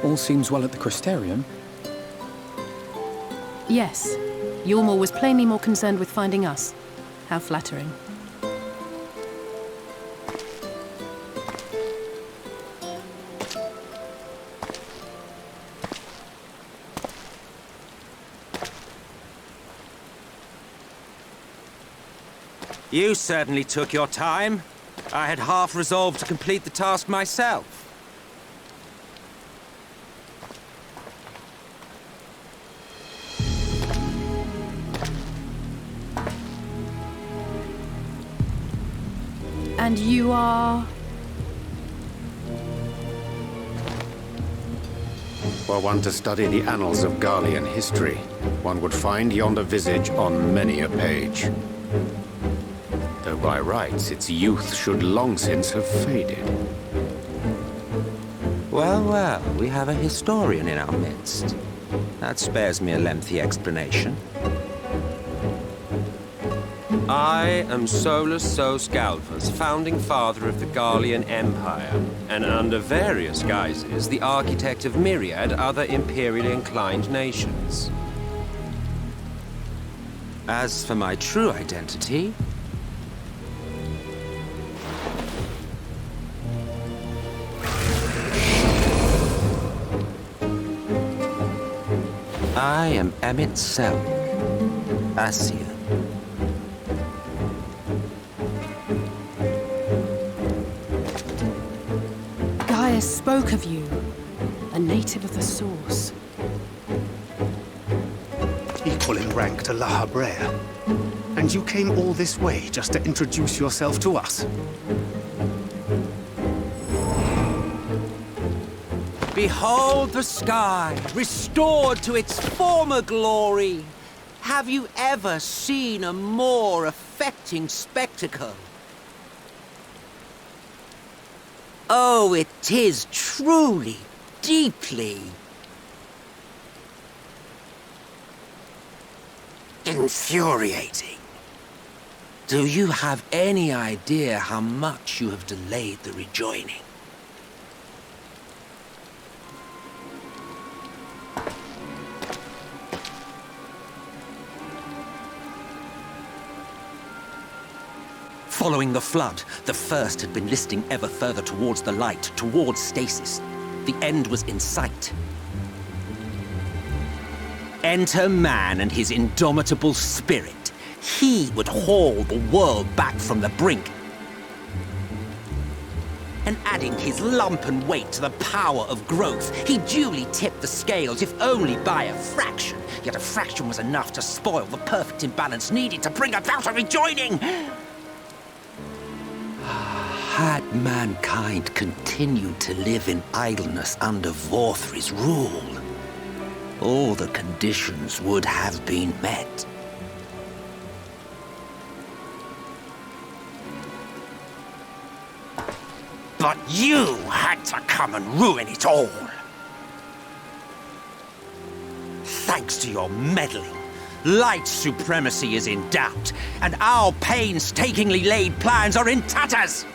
All seems well at the Crystarium. Yes. Ylmor was plainly more concerned with finding us. How flattering. You certainly took your time. I had half resolved to complete the task myself. And you are... Were one to study the annals of Garlean history, one would find yonder visage on many a page. Though by rights its youth should long since have faded. Well, well, we have a historian in our midst. That spares me a lengthy explanation. I am Solus Sos Galvus, founding father of the Garlean Empire, and under various guises, the architect of myriad other imperially inclined nations. As for my true identity, I am Emet-Selch, Ascian. Gaius spoke of you, a native of the Source. Equal in rank to La Habrea. And you came all this way just to introduce yourself to us? Behold the sky, restored to its former glory. Have you ever seen a more affecting spectacle? Oh, it is truly, deeply infuriating. Do you have any idea how much you have delayed the rejoining? Following the flood, the First had been listing ever further towards the light, towards stasis. The end was in sight. Enter man and his indomitable spirit. He would haul the world back from the brink. And adding his lumpen weight to the power of growth, he duly tipped the scales, if only by a fraction. Yet a fraction was enough to spoil the perfect imbalance needed to bring about a rejoining. Had mankind continued to live in idleness under Vorthri's rule, all the conditions would have been met. But you had to come and ruin it all. Thanks to your meddling, light supremacy is in doubt, and our painstakingly laid plans are in tatters!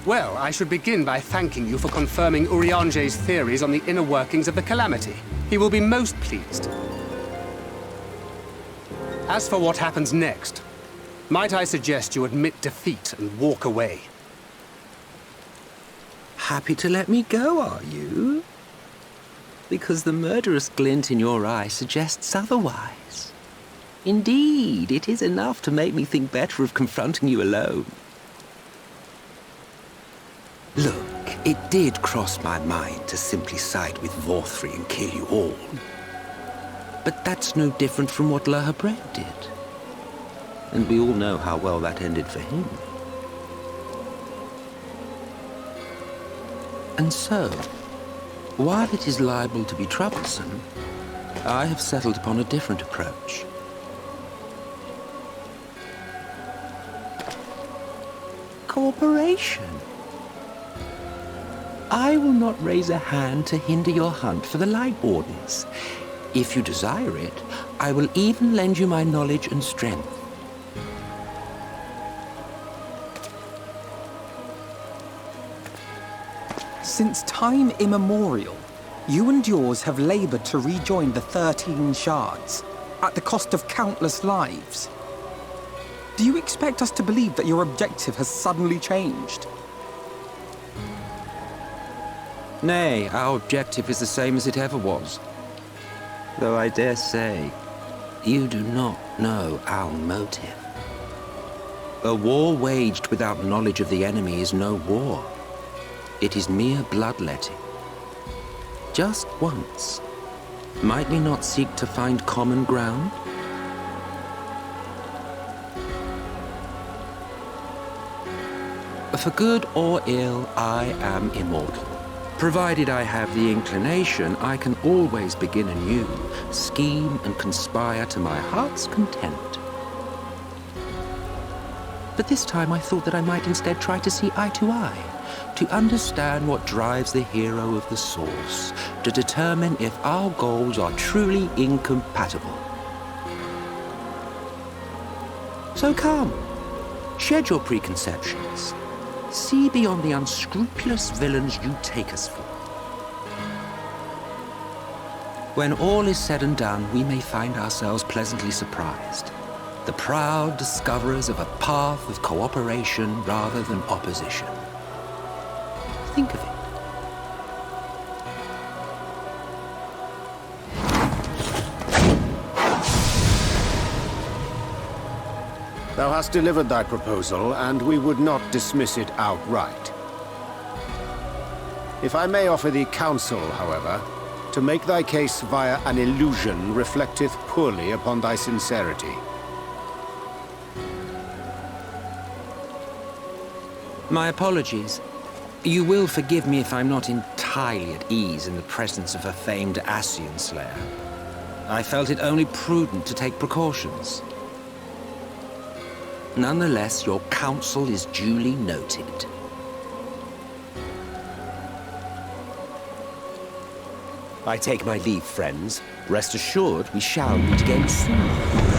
Well, I should begin by thanking you for confirming Urianger's theories on the inner workings of the Calamity. He will be most pleased. As for what happens next, might I suggest you admit defeat and walk away? Happy to let me go, are you? Because the murderous glint in your eye suggests otherwise. Indeed, it is enough to make me think better of confronting you alone. Look, it did cross my mind to simply side with Vorthri and kill you all. But that's no different from what La Habrea did. And we all know how well that ended for him. And so, while it is liable to be troublesome, I have settled upon a different approach. Cooperation. I will not raise a hand to hinder your hunt for the Light Wardens. If you desire it, I will even lend you my knowledge and strength. Since time immemorial, you and yours have labored to rejoin the 13 shards, at the cost of countless lives. Do you expect us to believe that your objective has suddenly changed? Nay, our objective is the same as it ever was. Though I dare say, you do not know our motive. A war waged without knowledge of the enemy is no war. It is mere bloodletting. Just once, might we not seek to find common ground? For good or ill, I am immortal. Provided I have the inclination, I can always begin anew, scheme and conspire to my heart's content. But this time I thought that I might instead try to see eye to eye, to understand what drives the hero of the source, to determine if our goals are truly incompatible. So come, shed your preconceptions. See beyond the unscrupulous villains you take us for. When all is said and done, we may find ourselves pleasantly surprised. The proud discoverers of a path of cooperation rather than opposition. Think of it. Thou hast delivered thy proposal, and we would not dismiss it outright. If I may offer thee counsel, however, to make thy case via an illusion reflecteth poorly upon thy sincerity. My apologies. You will forgive me if I'm not entirely at ease in the presence of a famed Ascian slayer. I felt it only prudent to take precautions. Nonetheless, your counsel is duly noted. I take my leave, friends. Rest assured, we shall meet again soon.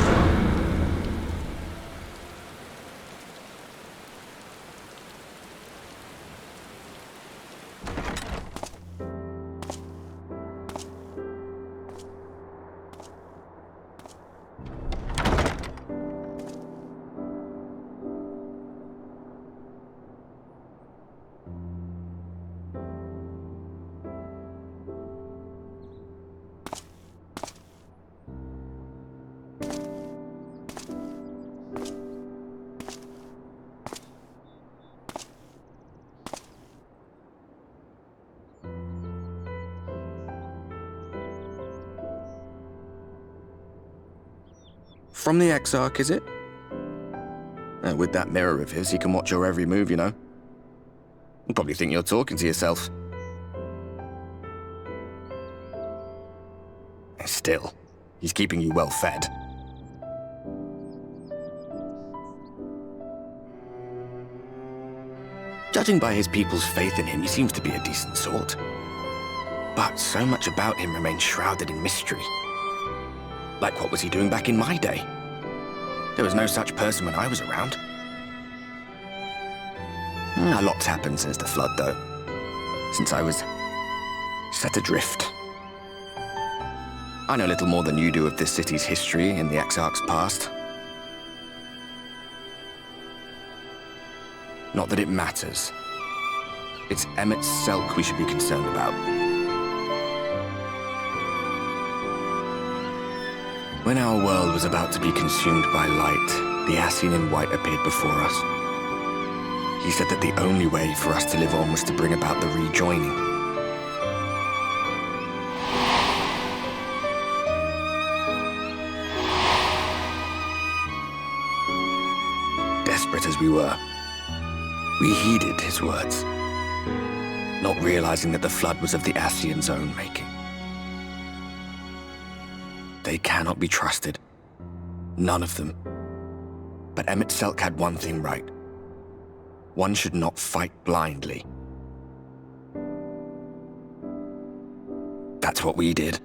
From the Exarch, is it? With that mirror of his, he can watch your every move, you know. You'll probably think you're talking to yourself. Still, he's keeping you well fed. Judging by his people's faith in him, he seems to be a decent sort. But so much about him remains shrouded in mystery. Like, what was he doing back in my day? There was no such person when I was around. A lot's happened since the Flood, though. Since I was set adrift. I know little more than you do of this city's history and the Exarch's past. Not that it matters. It's Emet-Selch we should be concerned about. When our world was about to be consumed by light, the Ascian in white appeared before us. He said that the only way for us to live on was to bring about the rejoining. Desperate as we were, we heeded his words, not realizing that the Flood was of the Ascian's own making. They cannot be trusted. None of them. But Emet-Selch had one thing right. One should not fight blindly. That's what we did.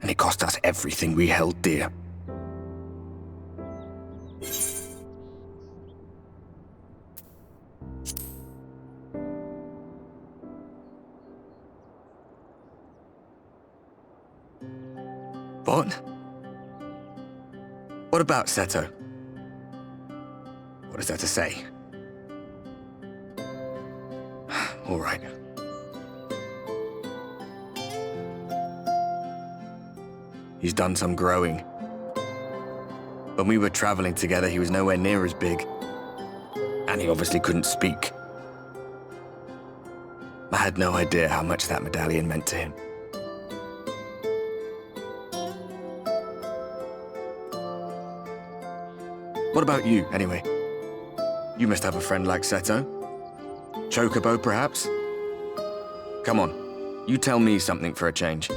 And it cost us everything we held dear. What? What about Seto? What is there to say? All right. He's done some growing. When we were traveling together, he was nowhere near as big. And he obviously couldn't speak. I had no idea how much that medallion meant to him. What about you, anyway? You must have a friend like Seto. Chocobo, perhaps? Come on, you tell me something for a change.